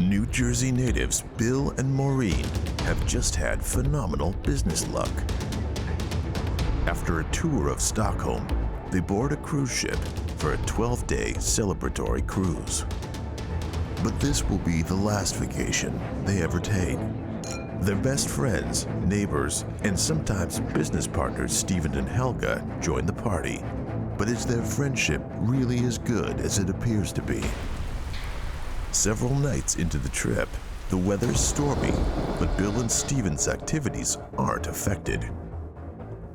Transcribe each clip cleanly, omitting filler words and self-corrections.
New Jersey natives Bill and Maureen have just had phenomenal business luck. After a tour of Stockholm, they board a cruise ship for a 12-day celebratory cruise. But this will be the last vacation they ever take. Their best friends, neighbors, and sometimes business partners Stephen and Helga join the party. But is their friendship really as good as it appears to be? Several nights into the trip, the weather's stormy, but Bill and Stephen's activities aren't affected.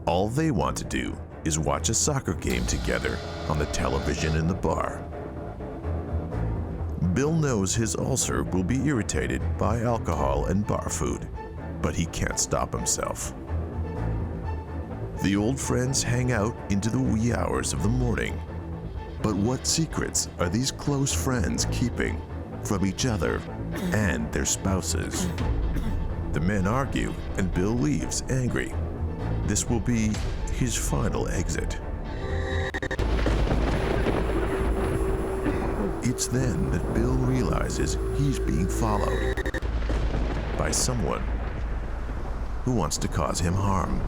All they want to do is watch a soccer game together on the television in the bar. Bill knows his ulcer will be irritated by alcohol and bar food, but he can't stop himself. The old friends hang out into the wee hours of the morning. But what secrets are these close friends keeping from each other and their spouses? The men argue and Bill leaves angry. This will be his final exit. It's then that Bill realizes he's being followed by someone who wants to cause him harm.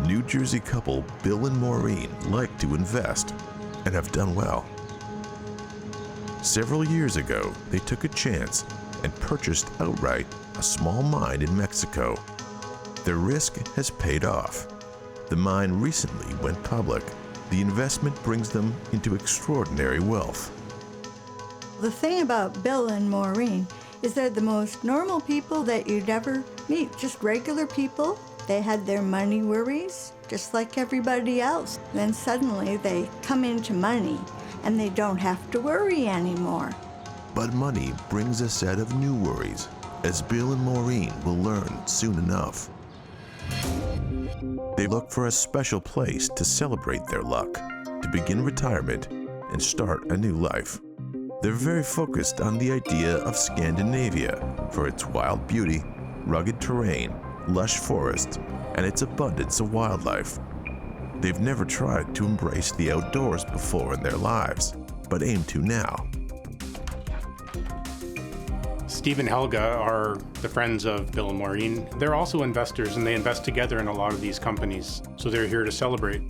New Jersey couple Bill and Maureen like to invest and have done well. Several years ago, they took a chance and purchased outright a small mine in Mexico. Their risk has paid off. The mine recently went public. The investment brings them into extraordinary wealth. The thing about Bill and Maureen is they're the most normal people that you'd ever meet, just regular people. They had their money worries, just like everybody else. Then suddenly they come into money and they don't have to worry anymore. But money brings a set of new worries, as Bill and Maureen will learn soon enough. They look for a special place to celebrate their luck, to begin retirement and start a new life. They're very focused on the idea of Scandinavia for its wild beauty, rugged terrain, lush forests, and its abundance of wildlife. They've never tried to embrace the outdoors before in their lives, but aim to now. Steve and Helga are the friends of Bill and Maureen. They're also investors, and they invest together in a lot of these companies, so they're here to celebrate.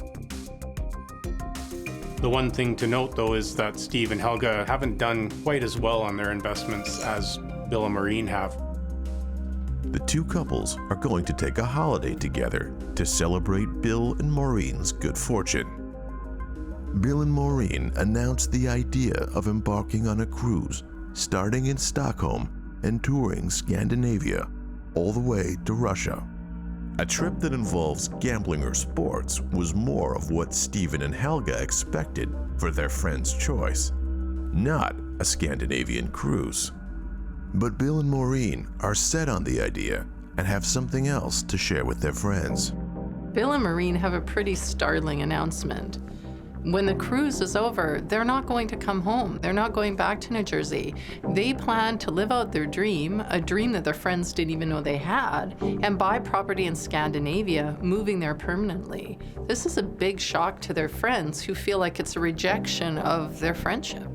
The one thing to note, though, is that Steve and Helga haven't done quite as well on their investments as Bill and Maureen have. The two couples are going to take a holiday together to celebrate Bill and Maureen's good fortune. Bill and Maureen announced the idea of embarking on a cruise starting in Stockholm and touring Scandinavia all the way to Russia. A trip that involves gambling or sports was more of what Stephen and Helga expected for their friend's choice, not a Scandinavian cruise. But Bill and Maureen are set on the idea and have something else to share with their friends. Bill and Maureen have a pretty startling announcement. When the cruise is over, they're not going to come home. They're not going back to New Jersey. They plan to live out their dream, a dream that their friends didn't even know they had, and buy property in Scandinavia, moving there permanently. This is a big shock to their friends who feel like it's a rejection of their friendship.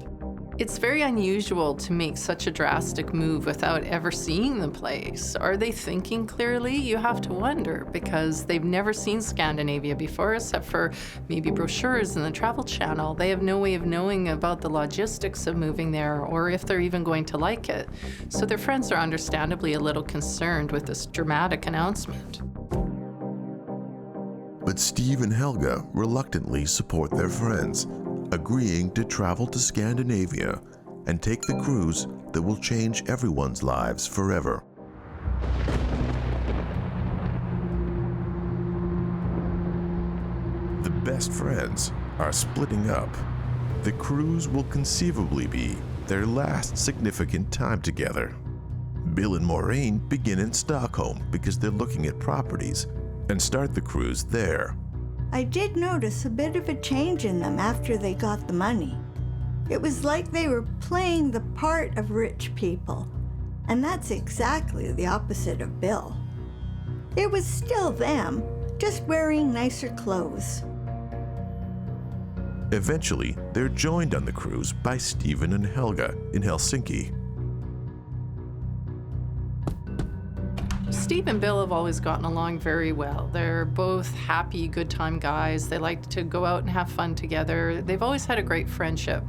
It's very unusual to make such a drastic move without ever seeing the place. Are they thinking clearly? You have to wonder, because they've never seen Scandinavia before, except for maybe brochures in the Travel Channel. They have no way of knowing about the logistics of moving there, or if they're even going to like it. So their friends are understandably a little concerned with this dramatic announcement. But Steve and Helga reluctantly support their friends, agreeing to travel to Scandinavia and take the cruise that will change everyone's lives forever. The best friends are splitting up. The cruise will conceivably be their last significant time together. Bill and Maureen begin in Stockholm because they're looking at properties and start the cruise there. I did notice a bit of a change in them after they got the money. It was like they were playing the part of rich people, and that's exactly the opposite of Bill. It was still them, just wearing nicer clothes. Eventually, they're joined on the cruise by Stephen and Helga in Helsinki. Steve and Bill have always gotten along very well. They're both happy, good time guys. They like to go out and have fun together. They've always had a great friendship.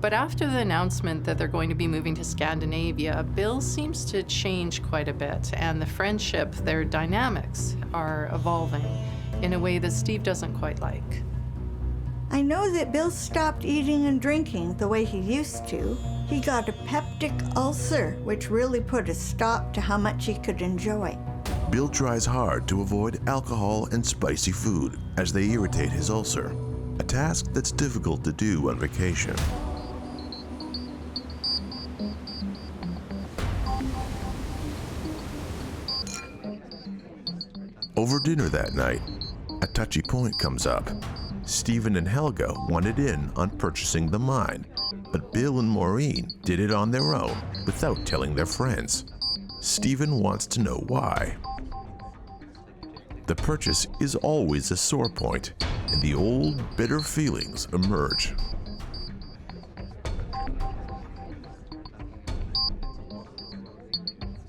But after the announcement that they're going to be moving to Scandinavia, Bill seems to change quite a bit, and the friendship, their dynamics are evolving in a way that Steve doesn't quite like. I know that Bill stopped eating and drinking the way he used to. He got a peptic ulcer, which really put a stop to how much he could enjoy. Bill tries hard to avoid alcohol and spicy food as they irritate his ulcer, a task that's difficult to do on vacation. Over dinner that night, a touchy point comes up. Stephen and Helga wanted in on purchasing the mine, but Bill and Maureen did it on their own without telling their friends. Stephen wants to know why. The purchase is always a sore point, and the old bitter feelings emerge.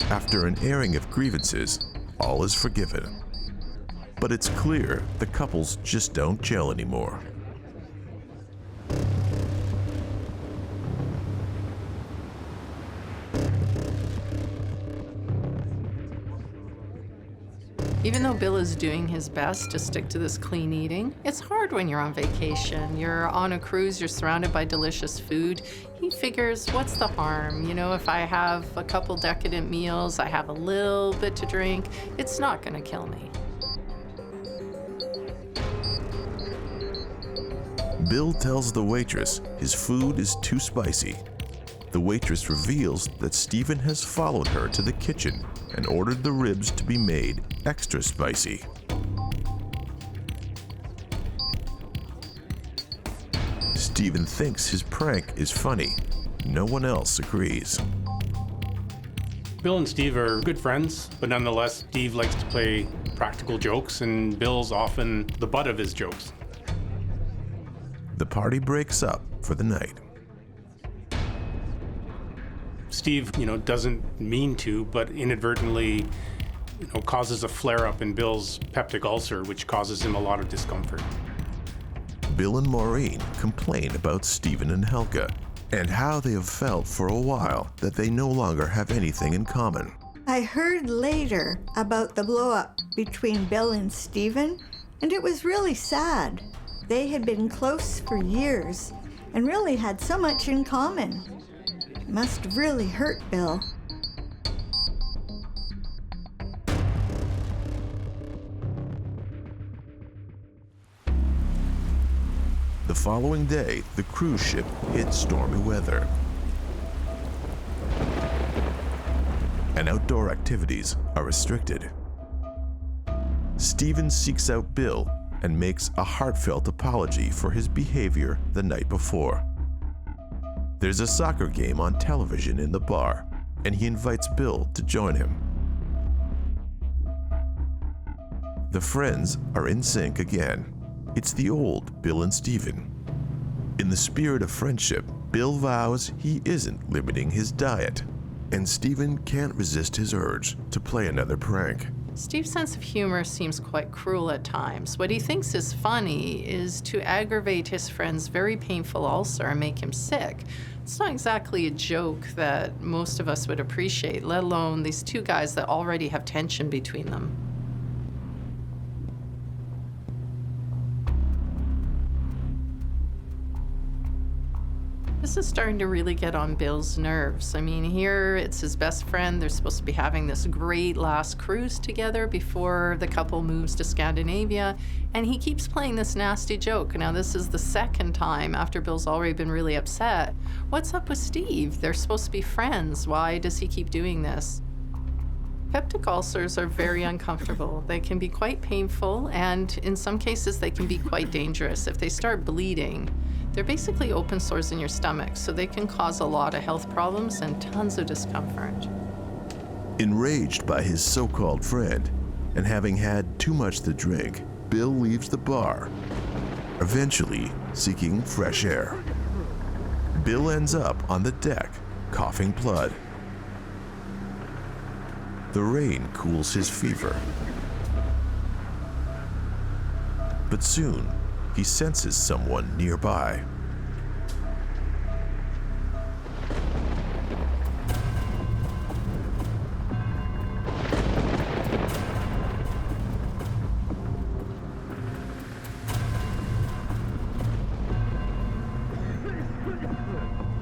After an airing of grievances, all is forgiven. But it's clear the couples just don't gel anymore. Even though Bill is doing his best to stick to this clean eating, it's hard when you're on vacation. You're on a cruise, you're surrounded by delicious food. He figures, what's the harm? You know, if I have a couple decadent meals, I have a little bit to drink, it's not gonna kill me. Bill tells the waitress his food is too spicy. The waitress reveals that Stephen has followed her to the kitchen and ordered the ribs to be made extra spicy. Stephen thinks his prank is funny. No one else agrees. Bill and Steve are good friends, but nonetheless, Steve likes to play practical jokes, and Bill's often the butt of his jokes. The party breaks up for the night. Steve, doesn't mean to, but inadvertently, causes a flare-up in Bill's peptic ulcer, which causes him a lot of discomfort. Bill and Maureen complain about Stephen and Helga and how they have felt for a while that they no longer have anything in common. I heard later about the blow-up between Bill and Stephen, and it was really sad. They had been close for years and really had so much in common. It must have really hurt Bill. The following day, the cruise ship hits stormy weather, and outdoor activities are restricted. Stephen seeks out Bill and makes a heartfelt apology for his behavior the night before. There's a soccer game on television in the bar, and he invites Bill to join him. The friends are in sync again. It's the old Bill and Stephen. In the spirit of friendship, Bill vows he isn't limiting his diet, and Stephen can't resist his urge to play another prank. Steve's sense of humor seems quite cruel at times. What he thinks is funny is to aggravate his friend's very painful ulcer and make him sick. It's not exactly a joke that most of us would appreciate, let alone these two guys that already have tension between them. This is starting to really get on Bill's nerves. I mean, here it's his best friend. They're supposed to be having this great last cruise together before the couple moves to Scandinavia, and he keeps playing this nasty joke. Now, this is the second time after Bill's already been really upset. What's up with Steve? They're supposed to be friends. Why does he keep doing this? Peptic ulcers are very uncomfortable. They can be quite painful, and in some cases, they can be quite dangerous. If they start bleeding, they're basically open sores in your stomach, so they can cause a lot of health problems and tons of discomfort. Enraged by his so-called friend and having had too much to drink, Bill leaves the bar, eventually seeking fresh air. Bill ends up on the deck, coughing blood. The rain cools his fever. But soon, he senses someone nearby.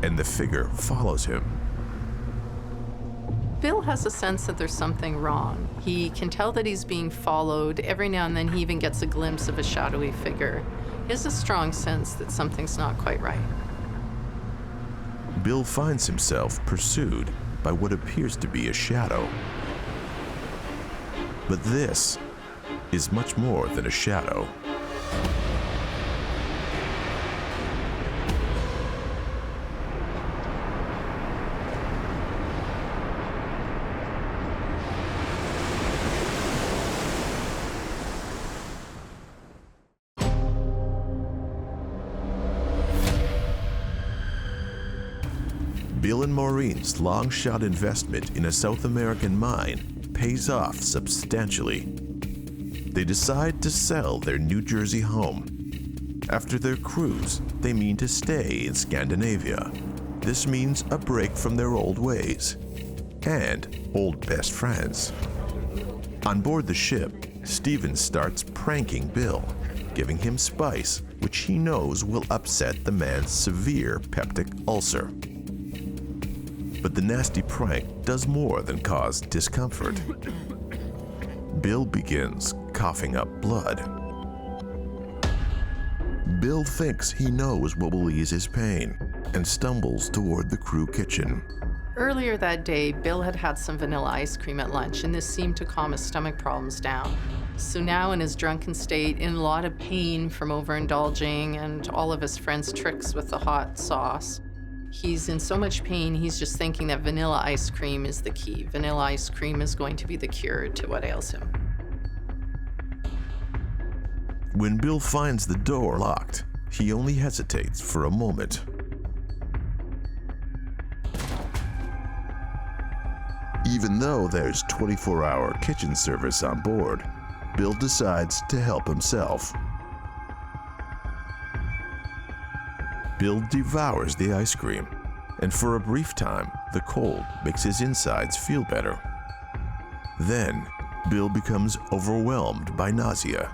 And the figure follows him. Bill has a sense that there's something wrong. He can tell that he's being followed. Every now and then he even gets a glimpse of a shadowy figure. He has a strong sense that something's not quite right. Bill finds himself pursued by what appears to be a shadow. But this is much more than a shadow. Bill and Maureen's long-shot investment in a South American mine pays off substantially. They decide to sell their New Jersey home. After their cruise, they mean to stay in Scandinavia. This means a break from their old ways and old best friends. On board the ship, Stephen starts pranking Bill, giving him spice, which he knows will upset the man's severe peptic ulcer. But the nasty prank does more than cause discomfort. Bill begins coughing up blood. Bill thinks he knows what will ease his pain and stumbles toward the crew kitchen. Earlier that day, Bill had had some vanilla ice cream at lunch, and this seemed to calm his stomach problems down. So now, in his drunken state, in a lot of pain from overindulging and all of his friends' tricks with the hot sauce, he's in so much pain, he's just thinking that vanilla ice cream is the key. Vanilla ice cream is going to be the cure to what ails him. When Bill finds the door locked, he only hesitates for a moment. Even though there's 24-hour kitchen service on board, Bill decides to help himself. Bill devours the ice cream, and for a brief time, the cold makes his insides feel better. Then, Bill becomes overwhelmed by nausea.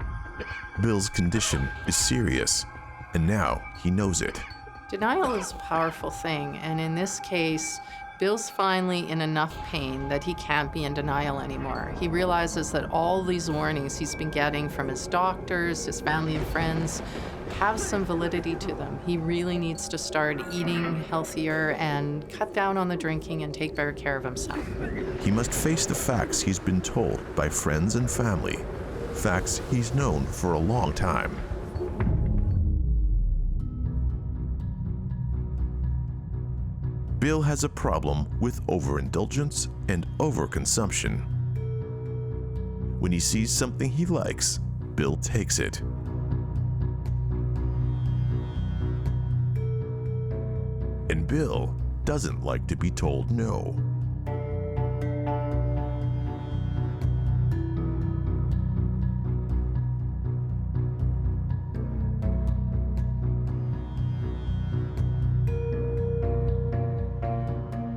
Bill's condition is serious, and now he knows it. Denial is a powerful thing, and in this case, Bill's finally in enough pain that he can't be in denial anymore. He realizes that all these warnings he's been getting from his doctors, his family and friends, have some validity to them. He really needs to start eating healthier and cut down on the drinking and take better care of himself. He must face the facts he's been told by friends and family, facts he's known for a long time. Bill has a problem with overindulgence and overconsumption. When he sees something he likes, Bill takes it. Bill doesn't like to be told no.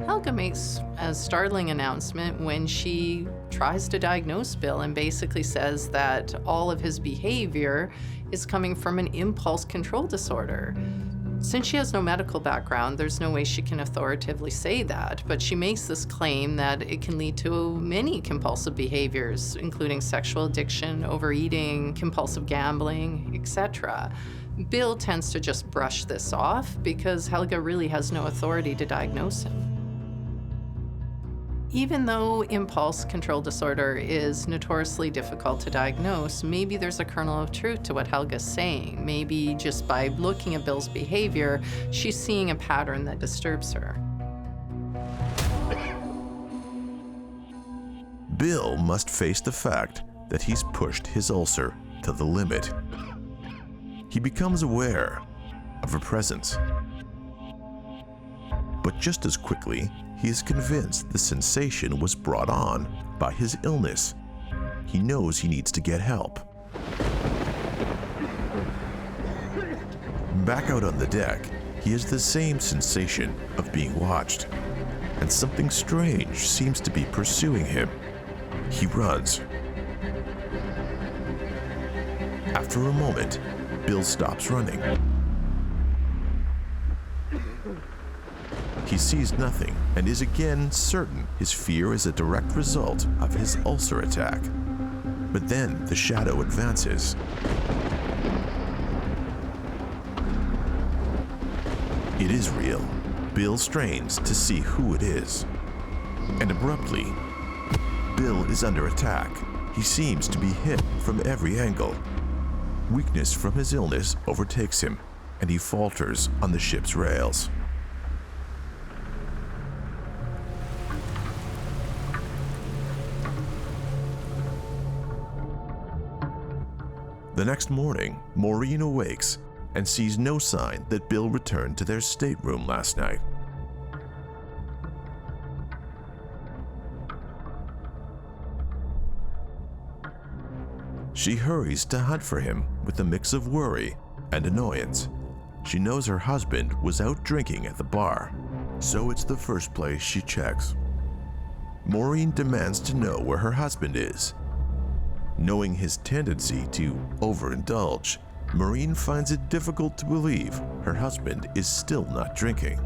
Helga makes a startling announcement when she tries to diagnose Bill and basically says that all of his behavior is coming from an impulse control disorder. Since she has no medical background, there's no way she can authoritatively say that, but she makes this claim that it can lead to many compulsive behaviors, including sexual addiction, overeating, compulsive gambling, etc. Bill tends to just brush this off because Helga really has no authority to diagnose him. Even though impulse control disorder is notoriously difficult to diagnose, maybe there's a kernel of truth to what Helga's saying. Maybe just by looking at Bill's behavior, she's seeing a pattern that disturbs her. Bill must face the fact that he's pushed his ulcer to the limit. He becomes aware of her presence. But just as quickly, he is convinced the sensation was brought on by his illness. He knows he needs to get help. Back out on the deck, he has the same sensation of being watched, and something strange seems to be pursuing him. He runs. After a moment, Bill stops running. He sees nothing and is again certain his fear is a direct result of his ulcer attack. But then the shadow advances. It is real. Bill strains to see who it is. And abruptly, Bill is under attack. He seems to be hit from every angle. Weakness from his illness overtakes him, and he falters on the ship's rails. The next morning, Maureen awakes and sees no sign that Bill returned to their stateroom last night. She hurries to hunt for him with a mix of worry and annoyance. She knows her husband was out drinking at the bar, so it's the first place she checks. Maureen demands to know where her husband is. Knowing his tendency to overindulge, Maureen finds it difficult to believe her husband is still not drinking.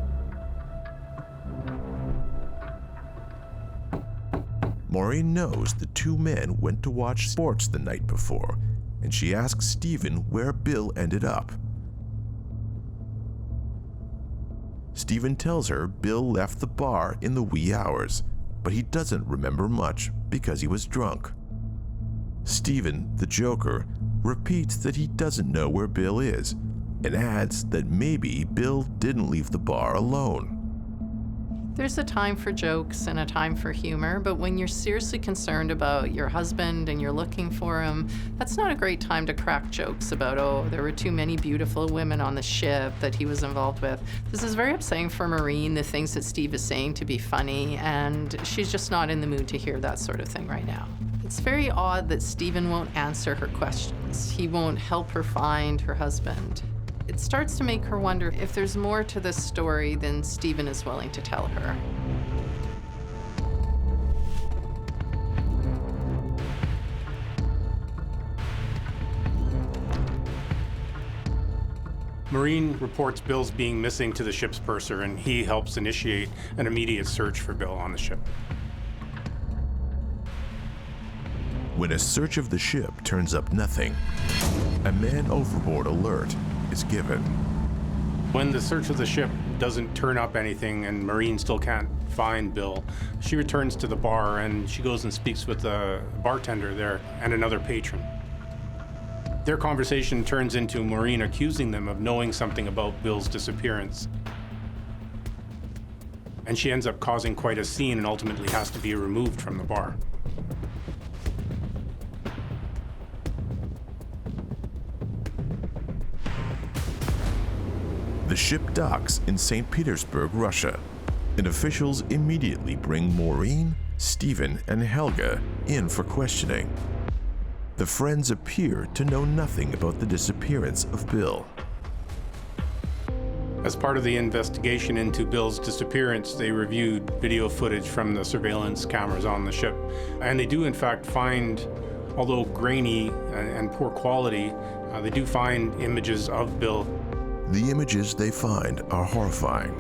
Maureen knows the two men went to watch sports the night before, and she asks Stephen where Bill ended up. Stephen tells her Bill left the bar in the wee hours, but he doesn't remember much because he was drunk. Stephen, the Joker, repeats that he doesn't know where Bill is and adds that maybe Bill didn't leave the bar alone. There's a time for jokes and a time for humor, but when you're seriously concerned about your husband and you're looking for him, that's not a great time to crack jokes about, oh, there were too many beautiful women on the ship that he was involved with. This is very upsetting for Maureen, the things that Steve is saying to be funny, and she's just not in the mood to hear that sort of thing right now. It's very odd that Stephen won't answer her questions. He won't help her find her husband. It starts to make her wonder if there's more to this story than Stephen is willing to tell her. Maureen reports Bill's being missing to the ship's purser, and he helps initiate an immediate search for Bill on the ship. When a search of the ship turns up nothing, a man overboard alert is given. When the search of the ship doesn't turn up anything and Maureen still can't find Bill, she returns to the bar and she goes and speaks with the bartender there and another patron. Their conversation turns into Maureen accusing them of knowing something about Bill's disappearance. And she ends up causing quite a scene and ultimately has to be removed from the bar. The ship docks in St. Petersburg, Russia, and officials immediately bring Maureen, Stephen, and Helga in for questioning. The friends appear to know nothing about the disappearance of Bill. As part of the investigation into Bill's disappearance, they reviewed video footage from the surveillance cameras on the ship. And they do in fact find, although grainy and poor quality, they do find images of Bill. The images they find are horrifying.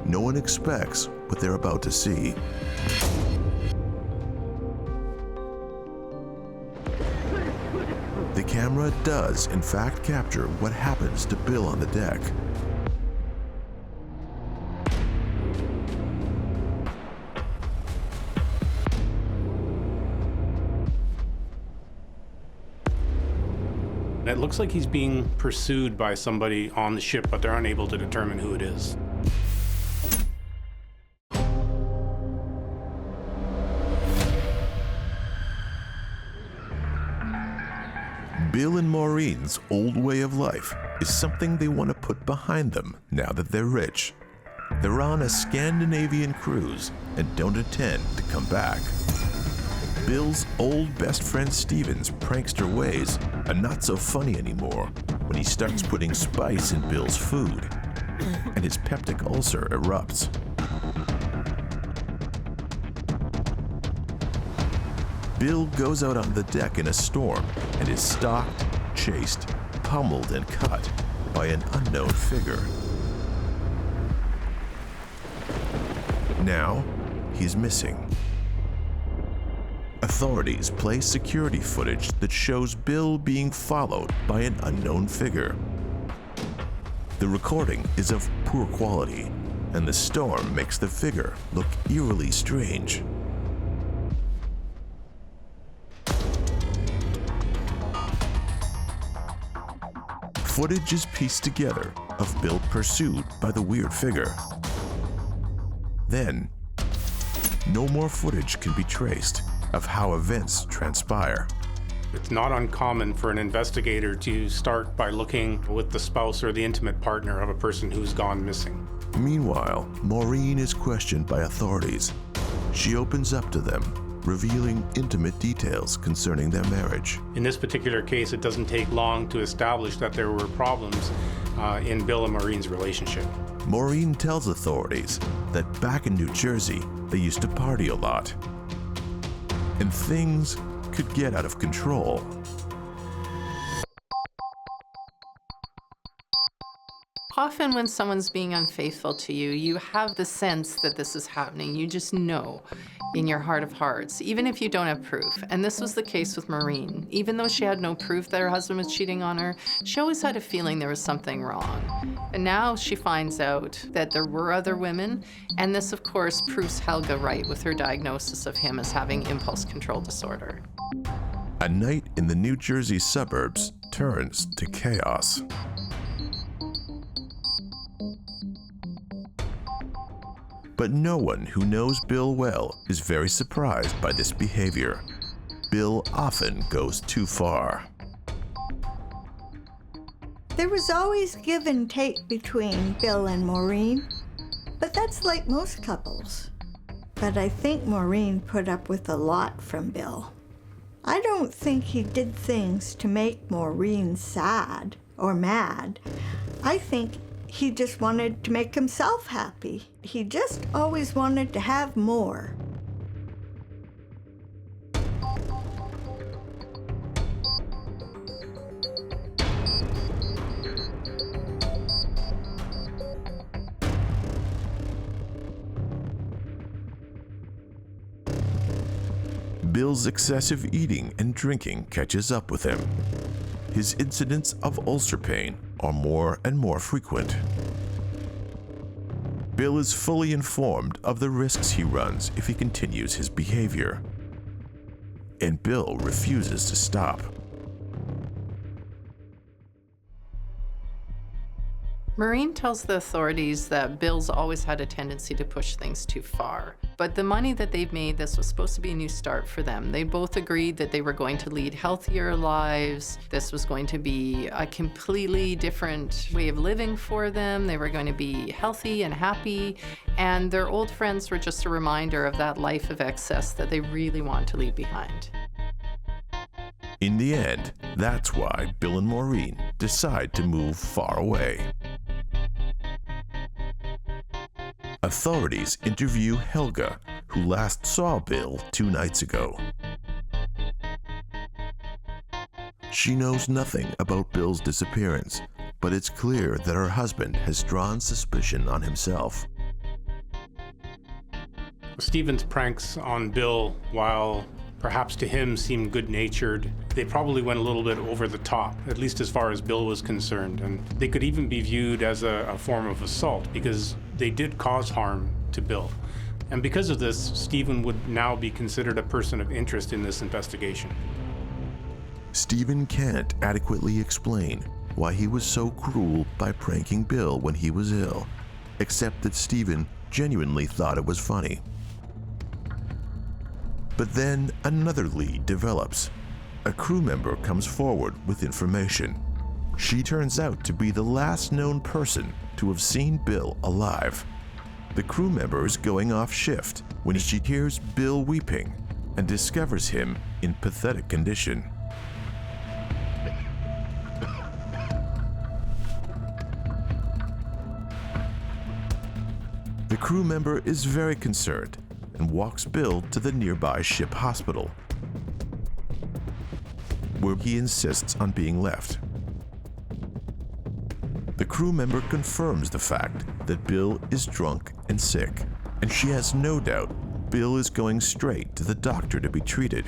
No one expects what they're about to see. The camera does in fact capture what happens to Bill on the deck. It looks like he's being pursued by somebody on the ship, but they're unable to determine who it is. Bill and Maureen's old way of life is something they want to put behind them now that they're rich. They're on a Scandinavian cruise and don't intend to come back. Bill's old best friend Stephen's prankster ways are not so funny anymore when he starts putting spice in Bill's food, and his peptic ulcer erupts. Bill goes out on the deck in a storm and is stalked, chased, pummeled, and cut by an unknown figure. Now, he's missing. Authorities play security footage that shows Bill being followed by an unknown figure. The recording is of poor quality, and the storm makes the figure look eerily strange. Footage is pieced together of Bill pursued by the weird figure. Then, no more footage can be traced of how events transpire. It's not uncommon for an investigator to start by looking with the spouse or the intimate partner of a person who's gone missing. Meanwhile, Maureen is questioned by authorities. She opens up to them, revealing intimate details concerning their marriage. In this particular case, it doesn't take long to establish that there were problems in Bill and Maureen's relationship. Maureen tells authorities that back in New Jersey, they used to party a lot, and things could get out of control. Often when someone's being unfaithful to you, you have the sense that this is happening. You just know in your heart of hearts, even if you don't have proof. And this was the case with Maureen. Even though she had no proof that her husband was cheating on her, she always had a feeling there was something wrong. And now she finds out that there were other women, and this, of course, proves Helga right with her diagnosis of him as having impulse control disorder. A night in the New Jersey suburbs turns to chaos. But no one who knows Bill well is very surprised by this behavior. Bill often goes too far. There was always give and take between Bill and Maureen, but that's like most couples. But I think Maureen put up with a lot from Bill. I don't think he did things to make Maureen sad or mad. I think he just wanted to make himself happy. He just always wanted to have more. Bill's excessive eating and drinking catches up with him. His incidents of ulcer pain are more and more frequent. Bill is fully informed of the risks he runs if he continues his behavior. And Bill refuses to stop. Maureen tells the authorities that Bill's always had a tendency to push things too far. But the money that they've made, this was supposed to be a new start for them. They both agreed that they were going to lead healthier lives. This was going to be a completely different way of living for them. They were going to be healthy and happy. And their old friends were just a reminder of that life of excess that they really want to leave behind. In the end, that's why Bill and Maureen decide to move far away. Authorities interview Helga, who last saw Bill 2 nights ago. She knows nothing about Bill's disappearance, but it's clear that her husband has drawn suspicion on himself. Stephen's pranks on Bill, while perhaps to him seemed good-natured, they probably went a little bit over the top, at least as far as Bill was concerned. And they could even be viewed as a form of assault because they did cause harm to Bill. And because of this, Stephen would now be considered a person of interest in this investigation. Stephen can't adequately explain why he was so cruel by pranking Bill when he was ill, except that Stephen genuinely thought it was funny. But then another lead develops. A crew member comes forward with information. She turns out to be the last known person to have seen Bill alive. The crew member is going off shift when she hears Bill weeping and discovers him in pathetic condition. The crew member is very concerned and walks Bill to the nearby ship hospital, where he insists on being left. The crew member confirms the fact that Bill is drunk and sick, and she has no doubt Bill is going straight to the doctor to be treated.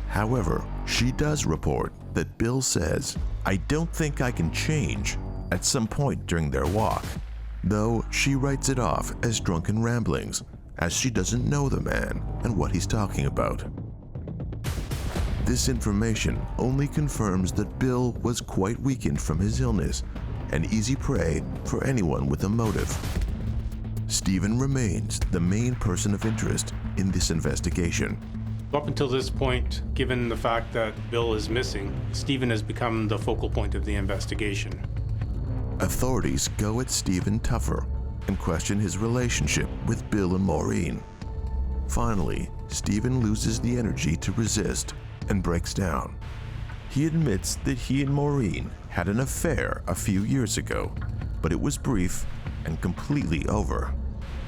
However, she does report that Bill says, "I don't think I can change," at some point during their walk, though she writes it off as drunken ramblings, as she doesn't know the man and what he's talking about. This information only confirms that Bill was quite weakened from his illness, an easy prey for anyone with a motive. Stephen remains the main person of interest in this investigation. Up until this point, given the fact that Bill is missing, Stephen has become the focal point of the investigation. Authorities go at Stephen tougher and question his relationship with Bill and Maureen. Finally, Stephen loses the energy to resist and breaks down. He admits that he and Maureen had an affair a few years ago, but it was brief and completely over.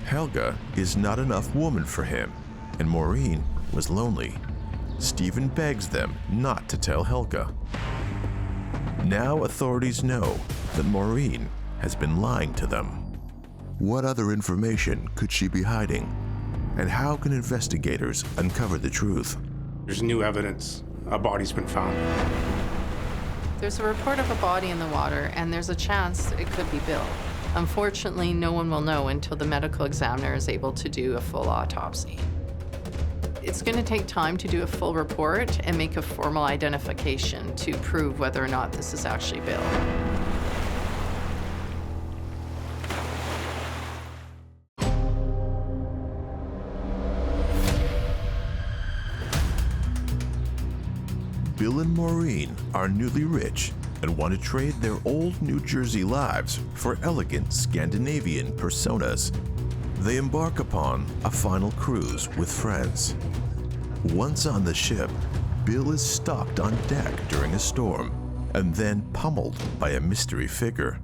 Helga is not enough woman for him, and Maureen was lonely. Stephen begs them not to tell Helga. Now authorities know that Maureen has been lying to them. What other information could she be hiding? And how can investigators uncover the truth? There's new evidence. A body's been found. There's a report of a body in the water, and there's a chance it could be Bill. Unfortunately, no one will know until the medical examiner is able to do a full autopsy. It's going to take time to do a full report and make a formal identification to prove whether or not this is actually Bill. Bill and Maureen are newly rich and want to trade their old New Jersey lives for elegant Scandinavian personas. They embark upon a final cruise with friends. Once on the ship, Bill is stalked on deck during a storm and then pummeled by a mystery figure.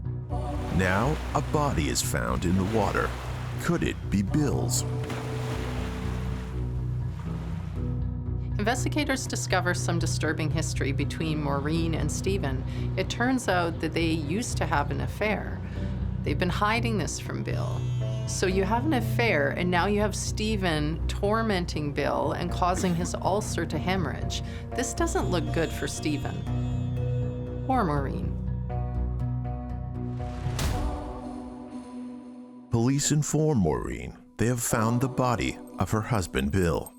Now, a body is found in the water. Could it be Bill's? Investigators discover some disturbing history between Maureen and Stephen. It turns out that they used to have an affair. They've been hiding this from Bill. So you have an affair, and now you have Stephen tormenting Bill and causing his ulcer to hemorrhage. This doesn't look good for Stephen or Maureen. Police inform Maureen they have found the body of her husband, Bill.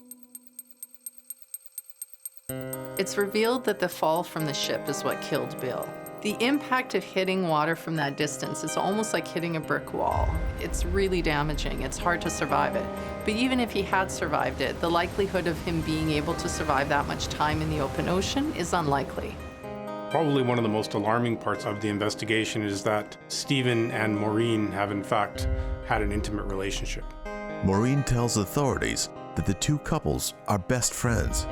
It's revealed that the fall from the ship is what killed Bill. The impact of hitting water from that distance is almost like hitting a brick wall. It's really damaging. It's hard to survive it. But even if he had survived it, the likelihood of him being able to survive that much time in the open ocean is unlikely. Probably one of the most alarming parts of the investigation is that Stephen and Maureen have in fact had an intimate relationship. Maureen tells authorities that the two couples are best friends.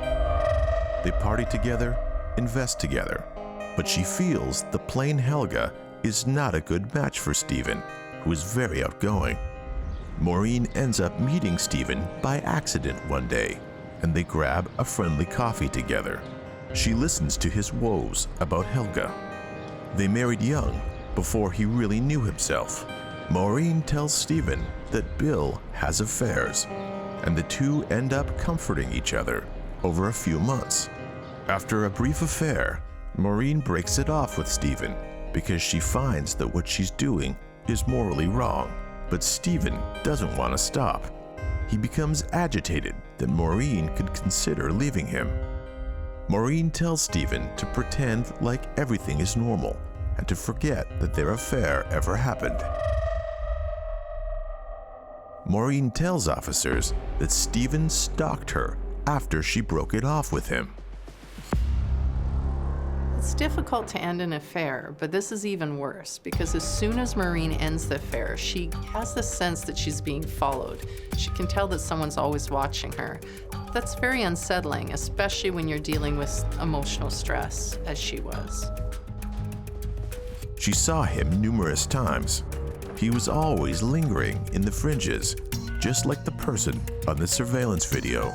They party together, invest together, but she feels the plain Helga is not a good match for Stephen, who is very outgoing. Maureen ends up meeting Stephen by accident one day, and they grab a friendly coffee together. She listens to his woes about Helga. They married young, before he really knew himself. Maureen tells Stephen that Bill has affairs, and the two end up comforting each other over a few months. After a brief affair, Maureen breaks it off with Stephen because she finds that what she's doing is morally wrong. But Stephen doesn't want to stop. He becomes agitated that Maureen could consider leaving him. Maureen tells Stephen to pretend like everything is normal and to forget that their affair ever happened. Maureen tells officers that Stephen stalked her after she broke it off with him. It's difficult to end an affair, but this is even worse because as soon as Maureen ends the affair, she has the sense that she's being followed. She can tell that someone's always watching her. That's very unsettling, especially when you're dealing with emotional stress, as she was. She saw him numerous times. He was always lingering in the fringes, just like the person on the surveillance video.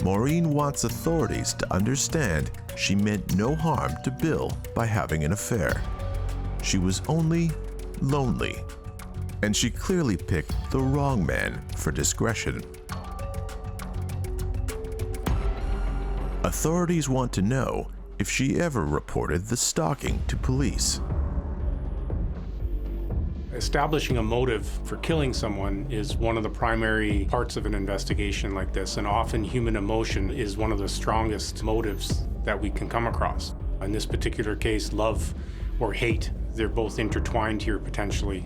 Maureen wants authorities to understand she meant no harm to Bill by having an affair. She was only lonely, and she clearly picked the wrong man for discretion. Authorities want to know if she ever reported the stalking to police. Establishing a motive for killing someone is one of the primary parts of an investigation like this, and often human emotion is one of the strongest motives that we can come across. In this particular case, love or hate, they're both intertwined here potentially.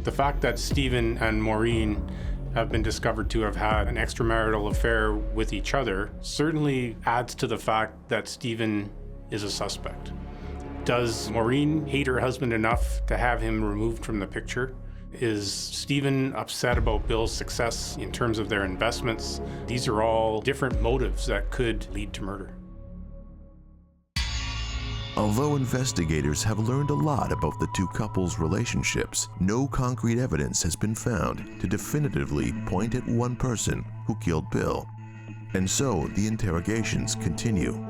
The fact that Stephen and Maureen have been discovered to have had an extramarital affair with each other certainly adds to the fact that Stephen is a suspect. Does Maureen hate her husband enough to have him removed from the picture? Is Stephen upset about Bill's success in terms of their investments? These are all different motives that could lead to murder. Although investigators have learned a lot about the two couples' relationships, no concrete evidence has been found to definitively point at one person who killed Bill. And so the interrogations continue.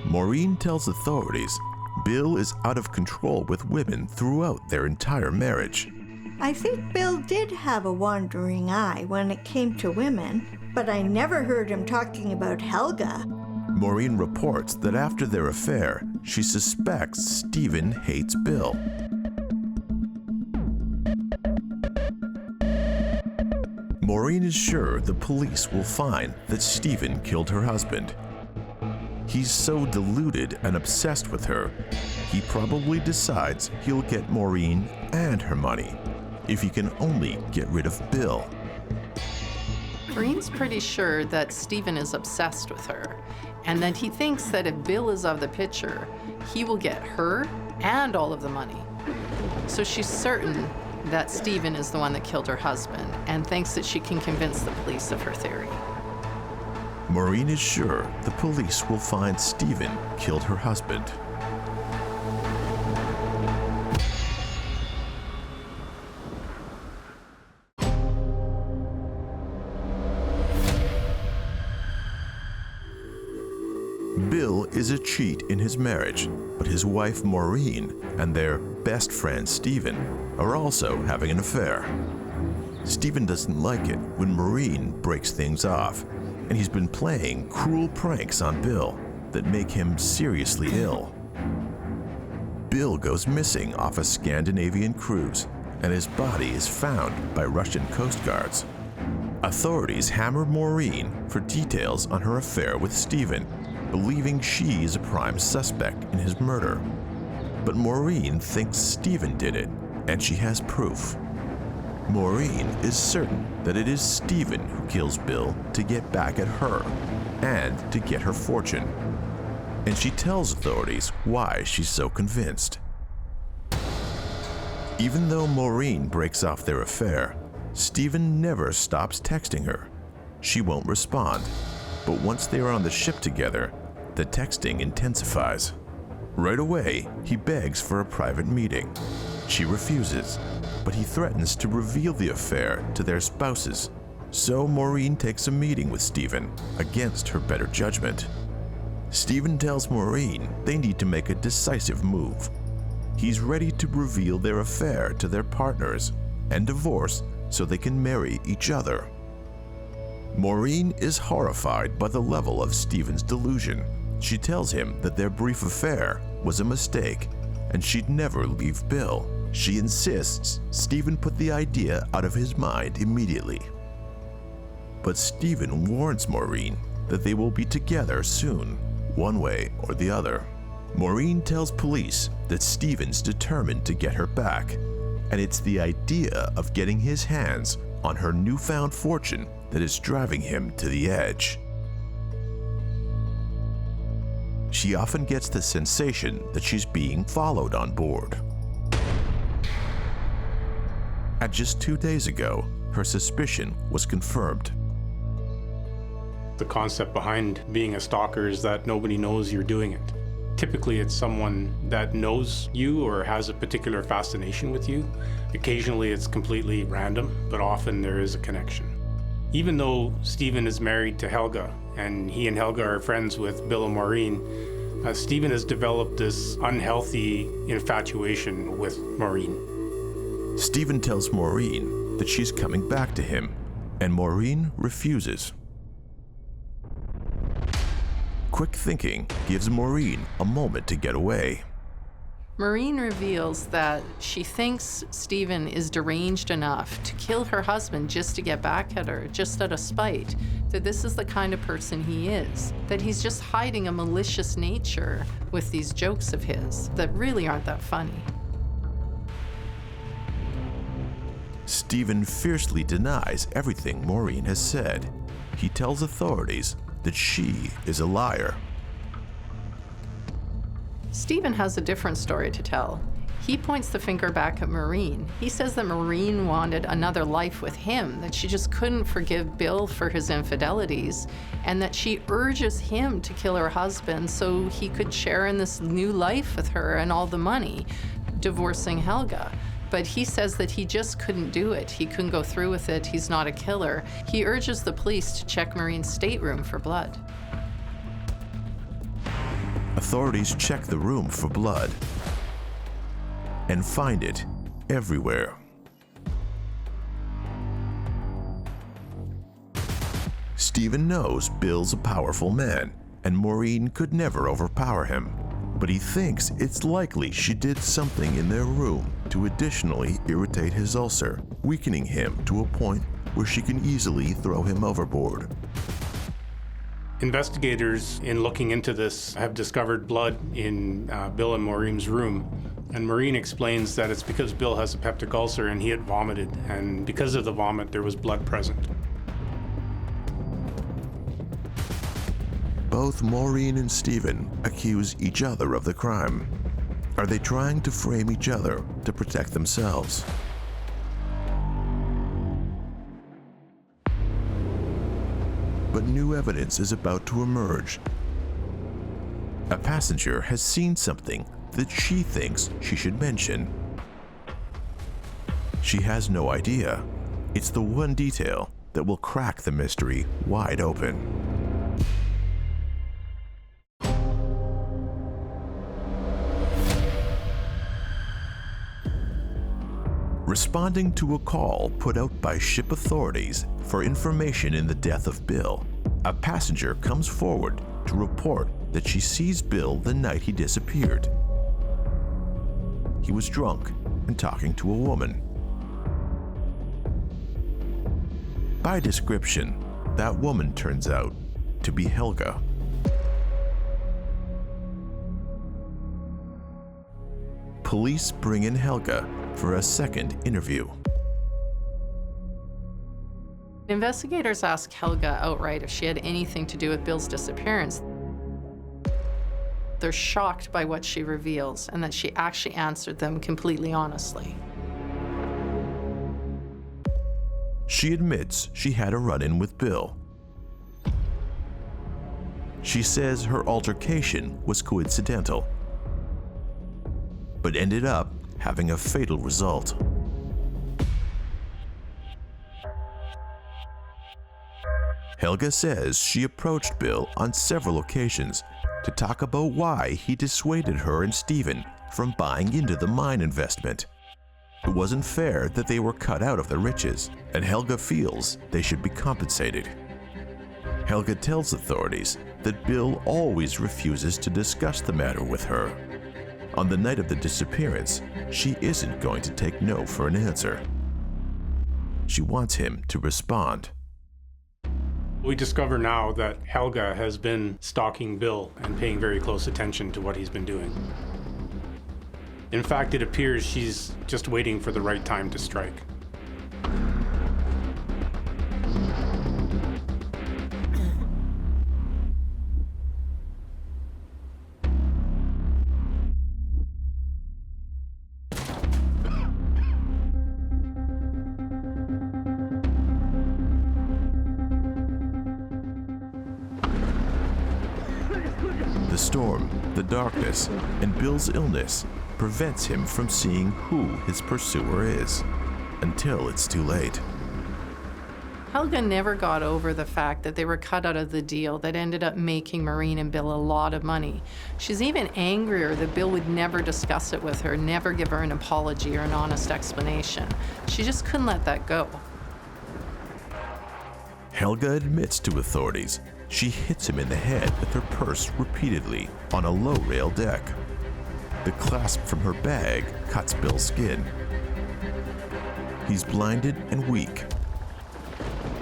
Maureen tells authorities Bill is out of control with women throughout their entire marriage. I think Bill did have a wandering eye when it came to women, but I never heard him talking about Helga. Maureen reports that after their affair, she suspects Stephen hates Bill. Maureen is sure the police will find that Stephen killed her husband. He's so deluded and obsessed with her, he probably decides he'll get Maureen and her money if he can only get rid of Bill. Maureen's pretty sure that Stephen is obsessed with her, and that he thinks that if Bill is of the picture, he will get her and all of the money. So she's certain that Stephen is the one that killed her husband, and thinks that she can convince the police of her theory. Maureen is sure the police will find Stephen killed her husband. Bill is a cheat in his marriage, but his wife Maureen and their best friend Stephen are also having an affair. Stephen doesn't like it when Maureen breaks things off, and he's been playing cruel pranks on Bill that make him seriously ill. Bill goes missing off a Scandinavian cruise, and his body is found by Russian Coast Guards. Authorities hammer Maureen for details on her affair with Stephen, believing she is a prime suspect in his murder. But Maureen thinks Stephen did it, and she has proof. Maureen is certain that it is Stephen who kills Bill to get back at her and to get her fortune. And she tells authorities why she's so convinced. Even though Maureen breaks off their affair, Stephen never stops texting her. She won't respond, but once they are on the ship together, the texting intensifies. Right away, he begs for a private meeting. She refuses, but he threatens to reveal the affair to their spouses. So Maureen takes a meeting with Stephen against her better judgment. Stephen tells Maureen they need to make a decisive move. He's ready to reveal their affair to their partners and divorce so they can marry each other. Maureen is horrified by the level of Stephen's delusion. She tells him that their brief affair was a mistake and she'd never leave Bill. She insists Stephen put the idea out of his mind immediately. But Stephen warns Maureen that they will be together soon, one way or the other. Maureen tells police that Stephen's determined to get her back, and it's the idea of getting his hands on her newfound fortune that is driving him to the edge. She often gets the sensation that she's being followed on board. And just 2 days ago, her suspicion was confirmed. The concept behind being a stalker is that nobody knows you're doing it. Typically, it's someone that knows you or has a particular fascination with you. Occasionally, it's completely random, but often there is a connection. Even though Stephen is married to Helga, and he and Helga are friends with Bill and Maureen, Stephen has developed this unhealthy infatuation with Maureen. Stephen tells Maureen that she's coming back to him, and Maureen refuses. Quick thinking gives Maureen a moment to get away. Maureen reveals that she thinks Stephen is deranged enough to kill her husband just to get back at her, just out of spite, that this is the kind of person he is, that he's just hiding a malicious nature with these jokes of his that really aren't that funny. Stephen fiercely denies everything Maureen has said. He tells authorities that she is a liar. Stephen has a different story to tell. He points the finger back at Maureen. He says that Maureen wanted another life with him, that she just couldn't forgive Bill for his infidelities, and that she urges him to kill her husband so he could share in this new life with her and all the money, divorcing Helga. But he says that he just couldn't do it. He couldn't go through with it. He's not a killer. He urges the police to check Maureen's stateroom for blood. Authorities check the room for blood and find it everywhere. Stephen knows Bill's a powerful man, and Maureen could never overpower him. But he thinks it's likely she did something in their room to additionally irritate his ulcer, weakening him to a point where she can easily throw him overboard. Investigators, in looking into this, have discovered blood in Bill and Maureen's room. And Maureen explains that it's because Bill has a peptic ulcer and he had vomited, and because of the vomit, there was blood present. Both Maureen and Stephen accuse each other of the crime. Are they trying to frame each other to protect themselves? But new evidence is about to emerge. A passenger has seen something that she thinks she should mention. She has no idea. It's the one detail that will crack the mystery wide open. Responding to a call put out by ship authorities for information in the death of Bill, a passenger comes forward to report that she sees Bill the night he disappeared. He was drunk and talking to a woman. By description, that woman turns out to be Helga. Police bring in Helga for a second interview. Investigators ask Helga outright if she had anything to do with Bill's disappearance. They're shocked by what she reveals and that she actually answered them completely honestly. She admits she had a run-in with Bill. She says her altercation was coincidental, but ended up having a fatal result. Helga says she approached Bill on several occasions to talk about why he dissuaded her and Stephen from buying into the mine investment. It wasn't fair that they were cut out of the riches, and Helga feels they should be compensated. Helga tells authorities that Bill always refuses to discuss the matter with her. On the night of the disappearance, she isn't going to take no for an answer. She wants him to respond. We discover now that Helga has been stalking Bill and paying very close attention to what he's been doing. In fact, it appears she's just waiting for the right time to strike. The storm, the darkness, and Bill's illness prevents him from seeing who his pursuer is until it's too late. Helga never got over the fact that they were cut out of the deal that ended up making Maureen and Bill a lot of money. She's even angrier that Bill would never discuss it with her, never give her an apology or an honest explanation. She just couldn't let that go. Helga admits to authorities she hits him in the head with her purse repeatedly on a low rail deck. The clasp from her bag cuts Bill's skin. He's blinded and weak,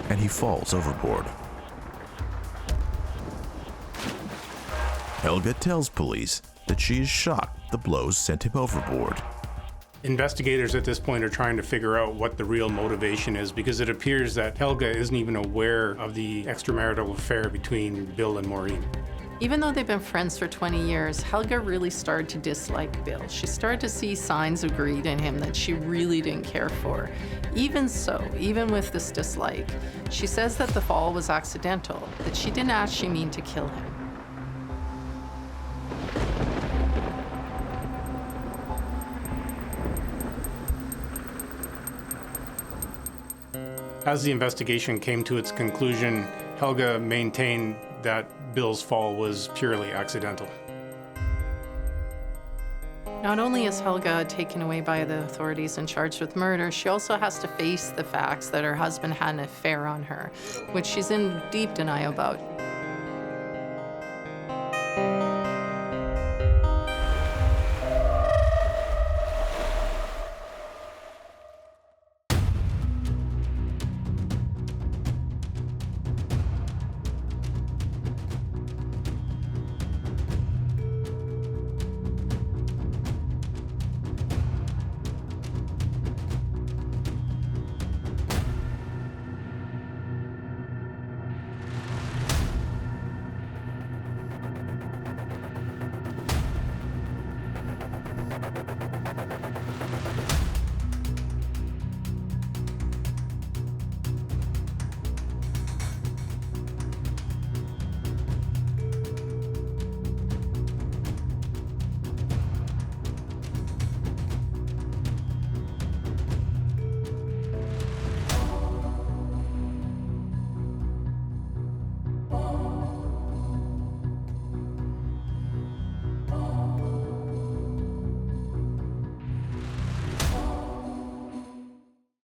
and he falls overboard. Helga tells police that she is shocked the blows sent him overboard. Investigators at this point are trying to figure out what the real motivation is, because it appears that Helga isn't even aware of the extramarital affair between Bill and Maureen. Even though they've been friends for 20 years, Helga really started to dislike Bill. She started to see signs of greed in him that she really didn't care for. Even so, even with this dislike, she says that the fall was accidental, that she didn't actually mean to kill him. As the investigation came to its conclusion, Helga maintained that Bill's fall was purely accidental. Not only is Helga taken away by the authorities and charged with murder, she also has to face the facts that her husband had an affair on her, which she's in deep denial about.